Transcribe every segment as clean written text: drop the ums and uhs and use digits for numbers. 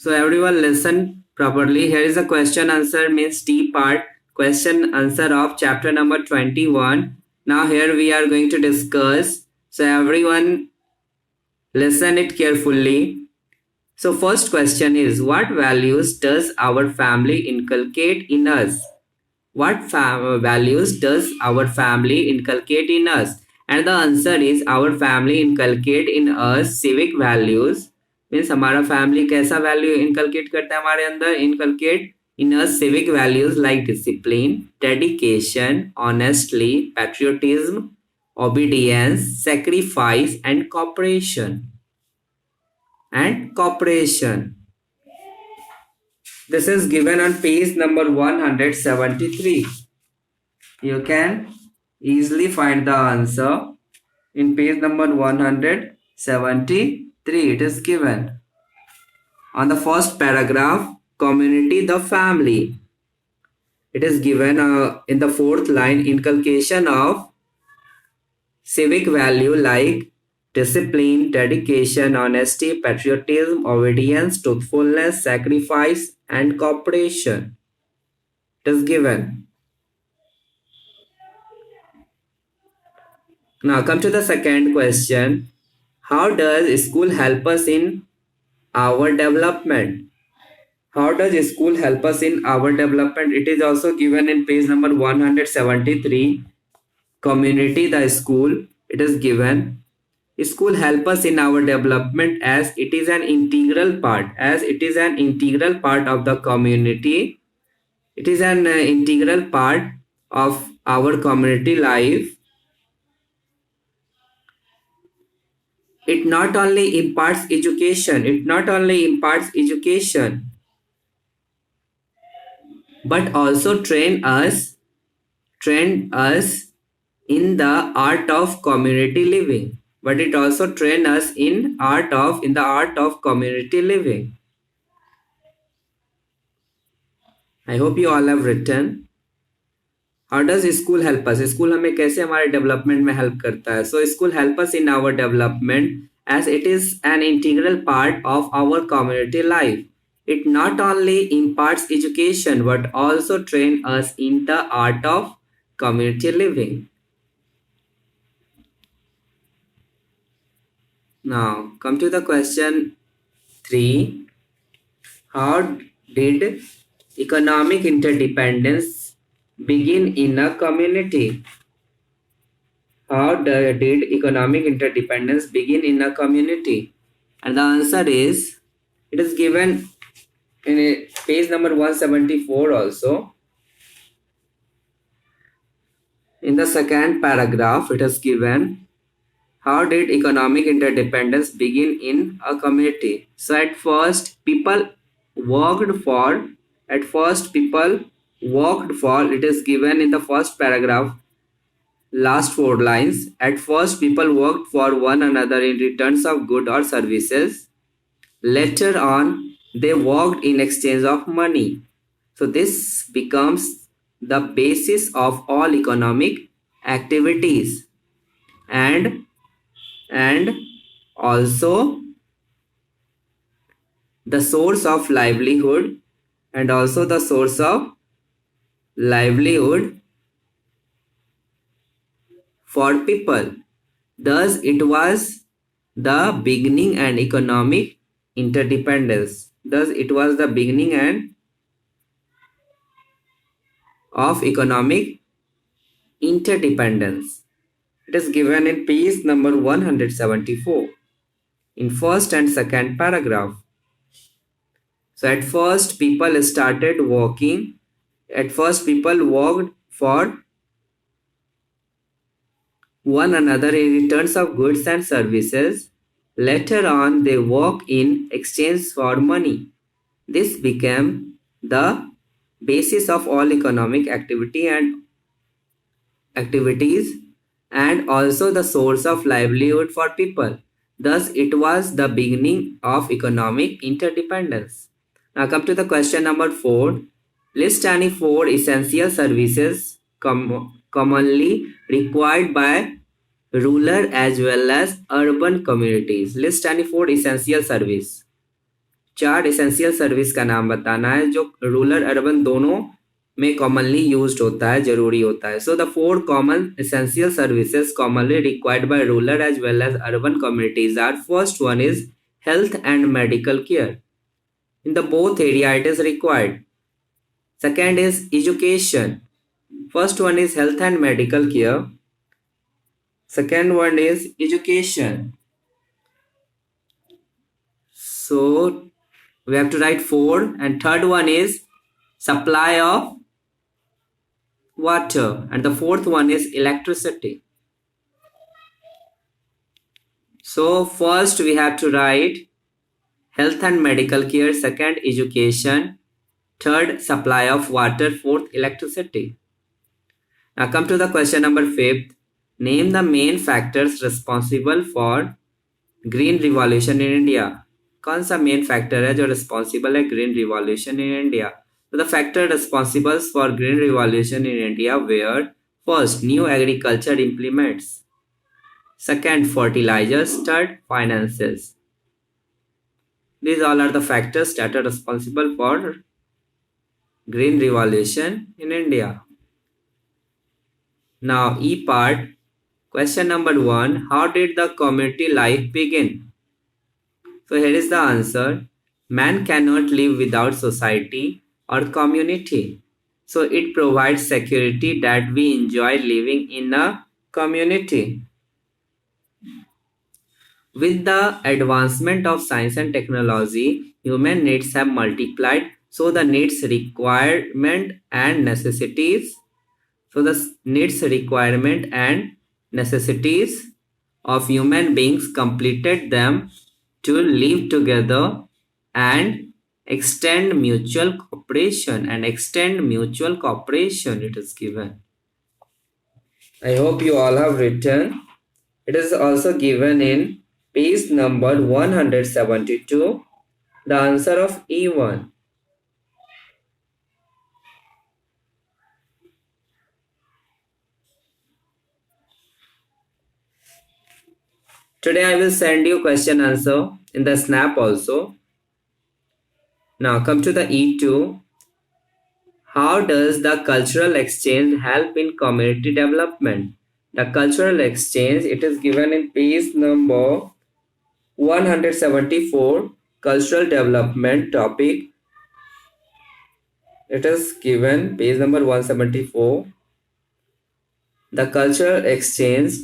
So everyone listen properly. Here is a question answer means T part question answer of chapter number 21. Now here we are going to discuss. So everyone listen it carefully. So first question is, what values does our family inculcate in us? What values does our family inculcate in us? And the answer is, our family inculcate in us civic values. Means हमारा family कैसा value inculcate करता है हमारे अंदर? Inculcate in us civic values like discipline, dedication, honestly, patriotism, obedience, sacrifice, and cooperation. This is given on page number 173. You can easily find the answer in page number 173. It is given on the first paragraph, community, the family. It is given in the fourth line, inculcation of civic value like discipline, dedication, honesty, patriotism, obedience, truthfulness, sacrifice, and cooperation. It is given. Now come to the second question. How does school help us in our development? How does school help us in our development? It is also given in page number 173. Community, the school. It is given. School help us in our development as it is an integral part. As it is an integral part of the community. It is an integral part of our community life. It not only imparts education, but also train us in the art of community living. But it also train us in the art of community living. I hope you all have written. How does school help us? School हमें कैसे हमारे development में help करता है? So school help us in our development as it is an integral part of our community life. It not only imparts education but also train us in the art of community living. Now come to the question 3. How did economic interdependence begin in a community? How did economic interdependence begin in a community? And the answer is, it is given in page number 174 also. In the second paragraph, it is given, how did economic interdependence begin in a community? So at first people worked for, it is given in the first paragraph, last 4 lines. At first people worked for one another in returns of goods or services. Later on they worked in exchange of money. So this becomes the basis of all economic activities and also the source of livelihood for people. Thus it was the beginning and economic interdependence. Of economic interdependence. It is given in page number 174 in first and second paragraph. So at first people worked for one another in returns of goods and services. Later on they work in exchange for money. This became the basis of all economic activities and also the source of livelihood for people. Thus it was the beginning of economic interdependence. Now come to the question number 4. List any 4 essential services commonly required by rural as well as urban communities. List any 4 essential service. 4 essential service का नाम बताना है जो rural urban दोनों में commonly used होता है, जरूरी होता है. So the 4 common essential services commonly required by rural as well as urban communities are: first one is health and medical care. In the both area it is required. Second is education. First one is health and medical care. Second one is education. So we have to write 4. And third one is supply of water, and the fourth one is electricity. So first we have to write health and medical care, second education, third supply of water, fourth electricity. Now come to the question number 5. Name the main factors responsible for green revolution in India. कौन सा main factor है जो responsible है green revolution in India? So the factor responsible for green revolution in India were: first, new agriculture implements; second, fertilizers; third, finances. These all are the factors that are responsible for green revolution in India. Now E part, question number 1. How did the community life begin? So here is the answer. Man cannot live without society or community. So it provides security that we enjoy living in a community. With the advancement of science and technology, human needs have multiplied. So the needs, requirement and necessities. So the needs, requirement and necessities of human beings completed them to live together and extend mutual cooperation. It is given. I hope you all have written. It is also given in page number 172, the answer of E1. Today I will send you question answer in the snap also. Now come to the E2. How does the cultural exchange help in community development? The cultural exchange, it is given in page number 174, cultural development topic. It is given page number 174. The cultural exchange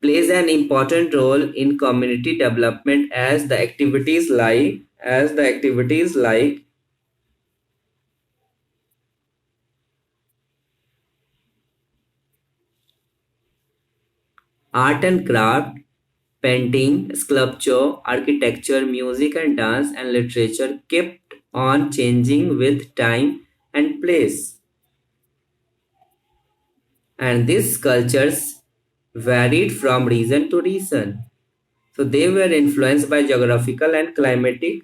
plays an important role in community development as the activities like art and craft, painting, sculpture, architecture, music and dance, and literature kept on changing with time and place. And these cultures varied from region to region. So they were influenced by geographical and climatic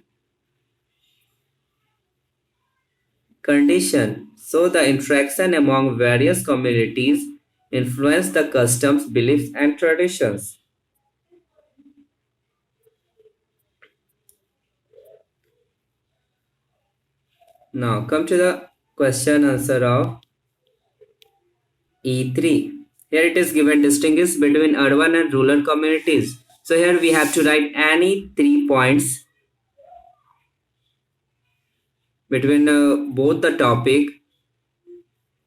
condition. So the interaction among various communities influenced the customs, beliefs, and traditions. Now come to the question answer of E3. Here it is given: distinguish between urban and rural communities. So here we have to write any 3 points between both the topic.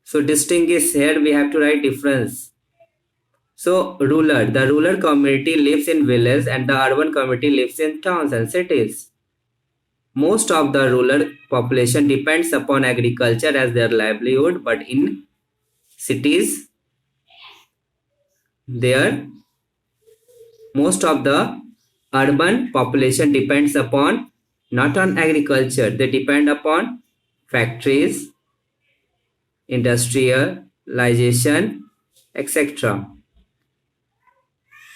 So distinguish, here we have to write difference. So the rural community lives in villages and the urban community lives in towns and cities. Most of the rural population depends upon agriculture as their livelihood, but in cities, most of the urban population depends upon not on agriculture, they depend upon factories, industrialization, etc.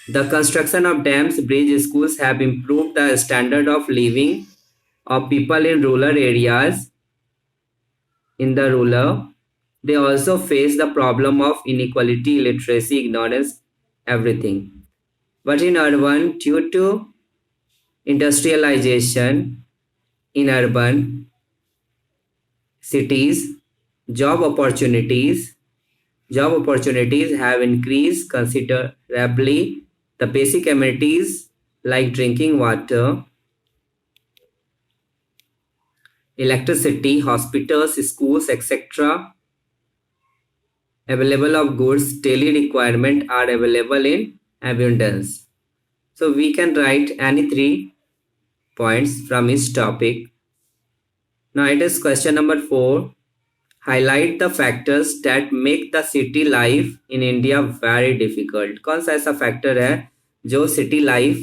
The construction of dams, bridges, schools have improved the standard of living of people in rural areas. In the rural, they also face the problem of inequality, illiteracy, ignorance, everything. But in urban, due to industrialization in urban cities, job opportunities have increased considerably. The basic amenities like drinking water, electricity, hospitals, schools, etc. available of goods daily requirement are available in abundance. So we can write any 3 points from each topic. Now it is question number 4. Highlight the factors that make the city life in India very difficult. कौन सा ऐसा factor है जो city life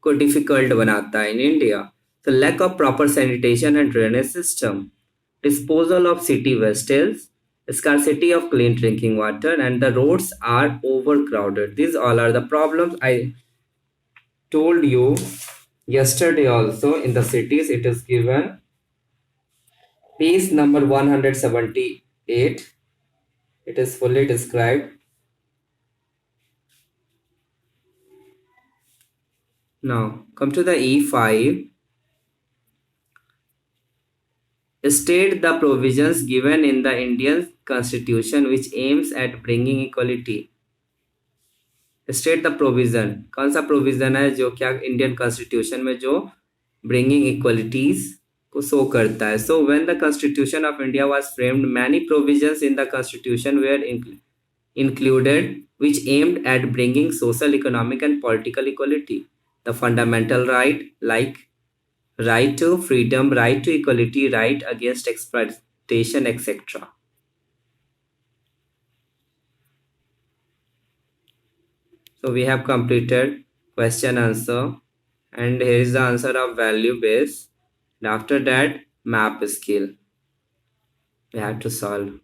को difficult बनाता है in India? So lack of proper sanitation and drainage system, disposal of city wastes, scarcity of clean drinking water, and the roads are overcrowded. These all are the problems I told you yesterday also. In the cities it is given page number 178. It is fully described. Now come to the E5. State the provisions given in the Indian Constitution which aims at bringing equality. State the provision. कौन सा provision है जो क्या Indian constitution में जो bringing equalities को show करता है? So when the Constitution of India was framed, many provisions in the Constitution were included which aimed at bringing social, economic and political equality. The fundamental right like right to freedom, right to equality, right against exploitation, etc. So we have completed question answer, and here is the answer of value base. And after that, map skill we have to solve.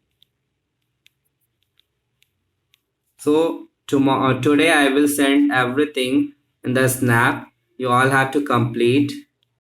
So today I will send everything in the snap. You all have to complete